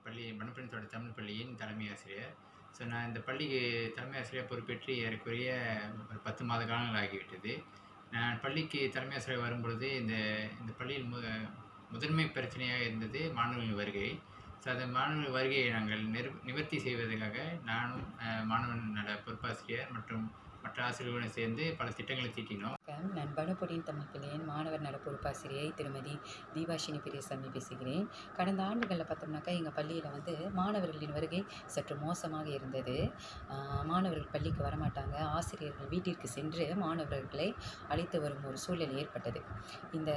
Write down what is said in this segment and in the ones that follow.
பள்ளி மணப்பெண்தோட்ட தமிழ் பள்ளியின் தலைமை ஆசிரியர். ஸோ நான் இந்த பள்ளிக்கு தலைமை ஆசிரியர் பொறுப்பேற்று ஏறக்குறைய ஒரு 10 மாத காலங்கள் ஆகிவிட்டது. நான் பள்ளிக்கு தலைமை ஆசிரியர் வரும்பொழுது இந்த இந்த பள்ளியில் முதன்மை பிரச்சனையாக இருந்தது மாணவர்களின் வருகை. ஸோ அந்த மாணவர்கள் வருகையை நாங்கள் நிவர்த்தி செய்வதற்காக நானும் மாணவன் நல பொறுப்பாசிரியர் மற்றும் மற்ற ஆசிரியர்களுடன் சேர்ந்து பல திட்டங்களை தீட்டினோம். நான் வனப்பொடியின் தமிழ் பள்ளியின் மாணவர் நல பொறுப்பாசிரியை திருமதி தீபாஷினி பெரியசாமி பேசுகிறேன். கடந்த ஆண்டுகளில் பார்த்தோம்னாக்கா எங்கள் பள்ளியில் வந்து மாணவர்களின் வருகை சற்று மோசமாக இருந்தது. மாணவர்கள் பள்ளிக்கு வரமாட்டாங்க, ஆசிரியர்கள் வீட்டிற்கு சென்று மாணவர்களை அழைத்து வரும் ஒரு சூழல் ஏற்பட்டது. இந்த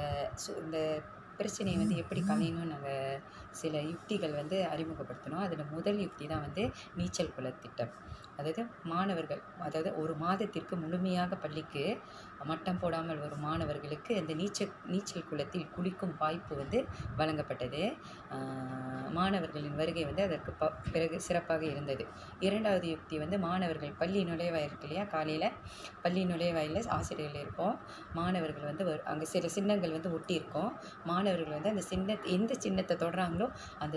பிரச்சனையை வந்து எப்படி களையணும்னு நாங்கள் சில யுக்திகள் வந்து அறிமுகப்படுத்தினோம். அதில் முதல் யுக்தி தான் வந்து நீச்சல் குள திட்டம். அதாவது ஒரு மாதத்திற்கு முழுமையாக பள்ளிக்கு மட்டம் போடாமல் வரும் மாணவர்களுக்கு அந்த நீச்சல் குளத்தில் குளிக்கும் வாய்ப்பு வந்து வழங்கப்பட்டது. மாணவர்களின் வருகை வந்து அதற்கு பிறகு சிறப்பாக இருந்தது. இரண்டாவது யுக்தி வந்து மாணவர்கள் பள்ளி நுழைவாயில் இருக்கு இல்லையா, காலையில் பள்ளி நுழைவாயில் ஆசிரியர்கள் இருப்போம். மாணவர்கள் வந்து அங்கே சில சின்னங்கள் வந்து ஒட்டி இருக்கும். மாணவர்கள் வந்து அந்த எந்த சின்னத்தை தொடராங்களோ அந்த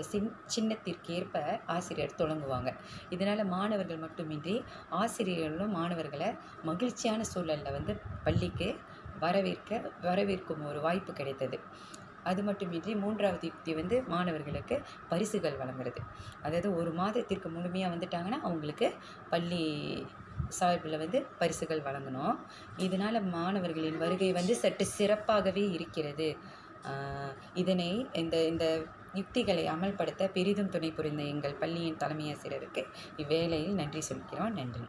சின்னத்திற்கு ஏற்ப ஆசிரியர் தொடங்குவாங்க. இதனால் மாணவர்கள் மட்டுமின்றி ஆசிரியர்களும் மாணவர்களை மகிழ்ச்சியான சூழலில் வந்து பள்ளிக்கு வரவேற்கும் ஒரு வாய்ப்பு கிடைத்தது. அது மட்டுமின்றி மூன்றாவது யுக்தி வந்து மாணவர்களுக்கு பரிசுகள் வழங்குறது. அதாவது ஒரு மாதத்திற்கு முழுமையாக வந்துட்டாங்கன்னா அவங்களுக்கு பள்ளி சார்பில் வந்து பரிசுகள் வழங்கணும். இதனால் மாணவர்களின் வருகை வந்து சற்று சிறப்பாகவே இருக்கிறது. இந்த யுக்திகளை அமல்படுத்த பெரிதும் துணை புரிந்த எங்கள் பள்ளியின் தலைமை ஆசிரியருக்கு இவ்வேளையில் நன்றி சொல்கிறோம். நன்றி.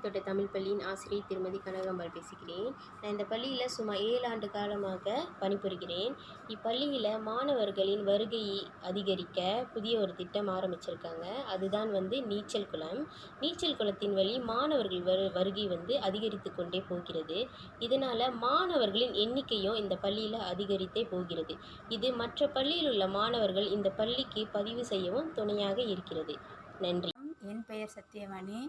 தோட்ட தமிழ் பள்ளியின் ஆசிரியர் திருமதி கனகாம்பாள் பேசுகிறேன். நான் இந்த பள்ளியில் சுமார் 7 ஆண்டு காலமாக பணிபுரிகிறேன். இப்பள்ளியில் மாணவர்களின் வருகையை அதிகரிக்க புதிய ஒரு திட்டம் ஆரம்பிச்சிருக்காங்க. அதுதான் வந்து நீச்சல் குளம். நீச்சல் குளத்தின் வழி மாணவர்கள் வருகை வந்து அதிகரித்து கொண்டே போகிறது. இதனால் மாணவர்களின் எண்ணிக்கையும் இந்த பள்ளியில் அதிகரித்தே போகிறது. இது மற்ற பள்ளியில் உள்ள மாணவர்கள் இந்த பள்ளிக்கு பதிவு செய்யவும் துணையாக இருக்கிறது. நன்றி. என் பெயர் சத்தியவாணி.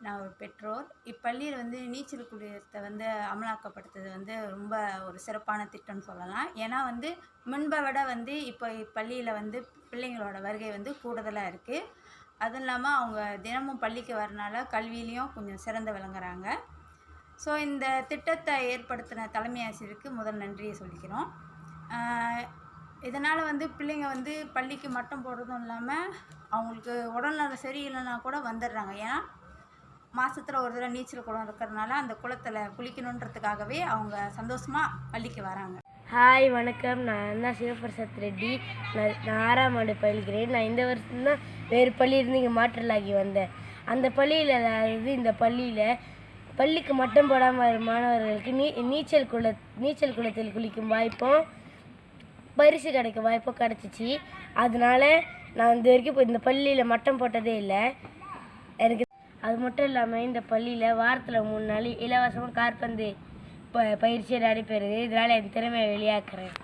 நான் ஒரு பெற்றோர். இப்பள்ளியில் வந்து நீச்சல் குளத்தை வந்து அமலாக்கப்படுத்துறது வந்து ரொம்ப ஒரு சிறப்பான திட்டம்னு சொல்லலாம். ஏன்னா வந்து முன்பை விட வந்து இப்போ இப்பள்ளியில் வந்து பிள்ளைங்களோட வருகை வந்து கூடுதலாக இருக்குது. அதுவும் இல்லாமல் அவங்க தினமும் பள்ளிக்கு வரனால கல்வியிலையும் கொஞ்சம் சிறந்து விளங்குறாங்க. ஸோ இந்த திட்டத்தை ஏற்படுத்தின தலைமை ஆசிரியருக்கு முதல் நன்றியை சொல்லிக்கிறோம். இதனால் வந்து பிள்ளைங்க வந்து பள்ளிக்கு மட்டம் போடுறதும் இல்லாமல் அவங்களுக்கு உடல்நலம் சரியில்லைன்னா கூட வந்துடுறாங்க. ஏன்னா மாதத்தில் ஒரு தடவை நீச்சல் குளம் இருக்கிறதுனால அந்த குளத்தில் குளிக்கணுன்றதுக்காகவே அவங்க சந்தோஷமாக பள்ளிக்கு வராங்க. ஹாய், வணக்கம். நான் தான் சிவபிரசாத் ரெட்டி. நான் 6ஆம் ஆண்டு பயில்கிறேன். நான் இந்த வருஷம்தான் வேறு பள்ளியிலிருந்து இங்கே மாற்றலாகி வந்தேன். அந்த பள்ளியில், அதாவது இந்த பள்ளிக்கு மட்டம் போடாமல் வரும் மாணவர்களுக்கு நீச்சல் குளத்தில் குளிக்கும் வாய்ப்பும் பரிசு கிடைக்க வாய்ப்பும் கிடச்சிச்சு. அதனால நான் இது வரைக்கும் இப்போ இந்த பள்ளியில் மட்டம் போட்டதே இல்லை. எனக்கு அது மட்டும் இல்லாமல் இந்த பள்ளியில் வாரத்தில் 3 நாள் இலவசமாக காற்பந்து பயிற்சியை நடைபெறுது. இதனால் என் திறமையை வெளியாக்குறேன்.